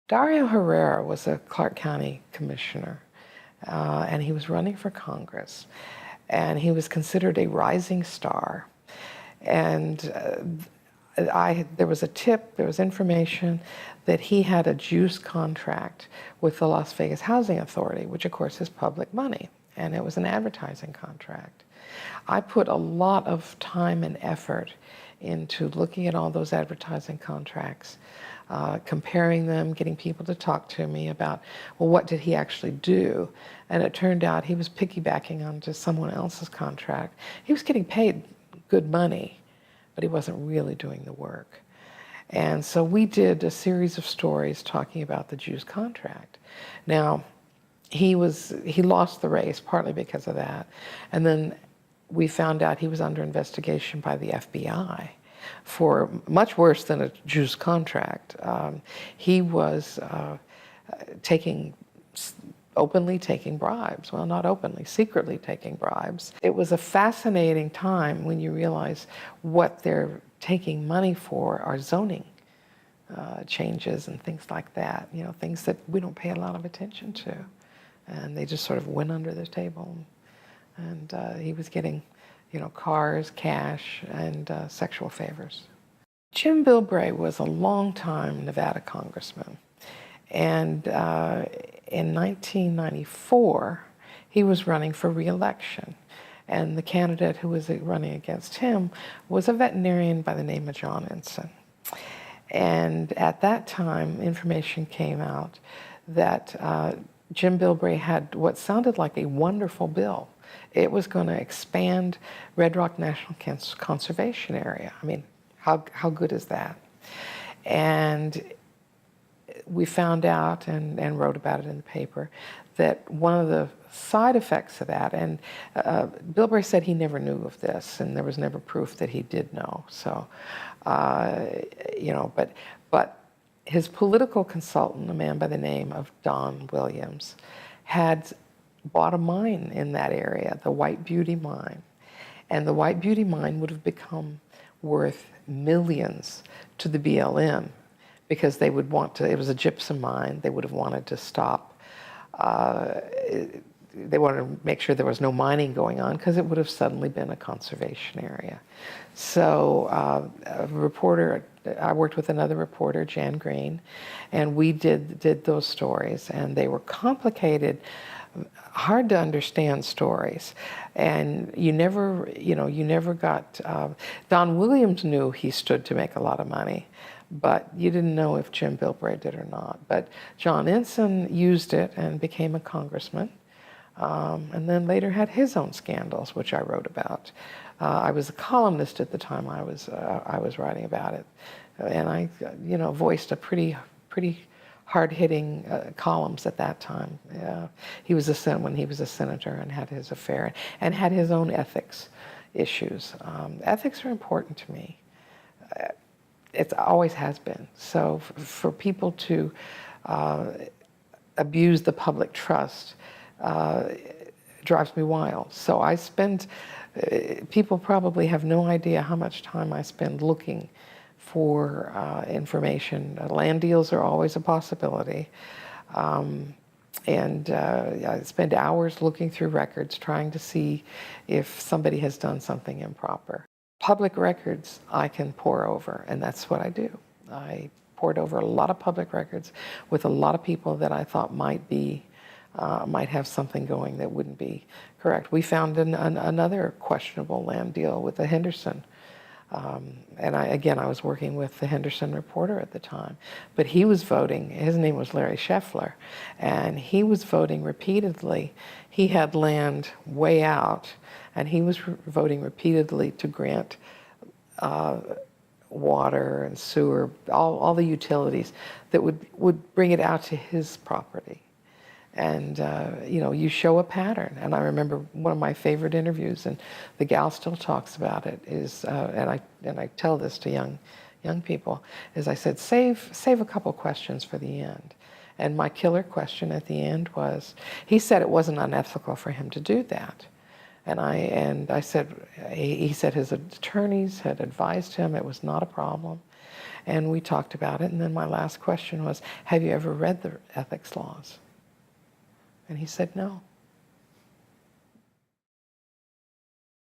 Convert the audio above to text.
Dario Herrera was a Clark County commissioner, and he was running for Congress, and he was considered a rising star. And there was a tip, there was information that he had a juice contract with the Las Vegas Housing Authority, which of course is public money, and it was an advertising contract. I put a lot of time and effort into looking at all those advertising contracts, comparing them, getting people to talk to me about, well, what did he actually do? And it turned out he was piggybacking onto someone else's contract. He was getting paid good money, but he wasn't really doing the work. And so we did a series of stories talking about the juice contract. Now, he lost the race partly because of that. And then we found out he was under investigation by the FBI for much worse than a juice contract. He was openly taking bribes. Well, not openly, secretly taking bribes. It was a fascinating time when you realize what they're taking money for are zoning changes and things like that, you know, things that we don't pay a lot of attention to. And they just sort of went under the table. And he was getting, you know, cars, cash, and sexual favors. Jim Bilbray was a long-time Nevada congressman. And in 1994, he was running for re-election. And the candidate who was running against him was a veterinarian by the name of John Ensign. And at that time, information came out that Jim Bilbray had what sounded like a wonderful bill. It was going to expand Red Rock National Conservation Area. I mean, how good is that? And we found out and wrote about it in the paper that one of the side effects of that, and Bilbray said he never knew of this, and there was never proof that he did know. So, you know, but his political consultant, a man by the name of Don Williams, had bought a mine in that area, the White Beauty Mine. And the White Beauty Mine would have become worth millions to the BLM because they would want to, it was a gypsum mine, they would have wanted to stop, they wanted to make sure there was no mining going on because it would have suddenly been a conservation area. So a reporter, I worked with another reporter, Jan Green, and we did those stories, and they were complicated, hard to understand stories. And you never got, Don Williams knew he stood to make a lot of money, but you didn't know if Jim Bilbray did or not. But John Ensign used it and became a congressman, and then later had his own scandals, which I wrote about. I was a columnist at the time I was writing about it, and I, you know, voiced a pretty hard-hitting columns at that time. He was when he was a senator and had his affair and had his own ethics issues. Ethics are important to me. It always has been. So for people to abuse the public trust drives me wild. So I spend, people probably have no idea how much time I spend looking for information. Land deals are always a possibility. And I spend hours looking through records trying to see if somebody has done something improper. Public records I can pore over, and that's what I do. I pored over a lot of public records with a lot of people that I thought might have something going that wouldn't be correct. We found another questionable land deal with the Henderson. And I was working with the Henderson Reporter at the time, but he was voting, his name was Larry Scheffler, and he was voting repeatedly. He had land way out, and he was voting repeatedly to grant water and sewer, all the utilities that would bring it out to his property. And, you know, you show a pattern. And I remember one of my favorite interviews, and the gal still talks about it, is, and I tell this to young people, is I said, save a couple questions for the end. And my killer question at the end was, he said it wasn't unethical for him to do that. And I said, he said his attorneys had advised him it was not a problem. And we talked about it, and then my last question was, have you ever read the ethics laws? And he said, no.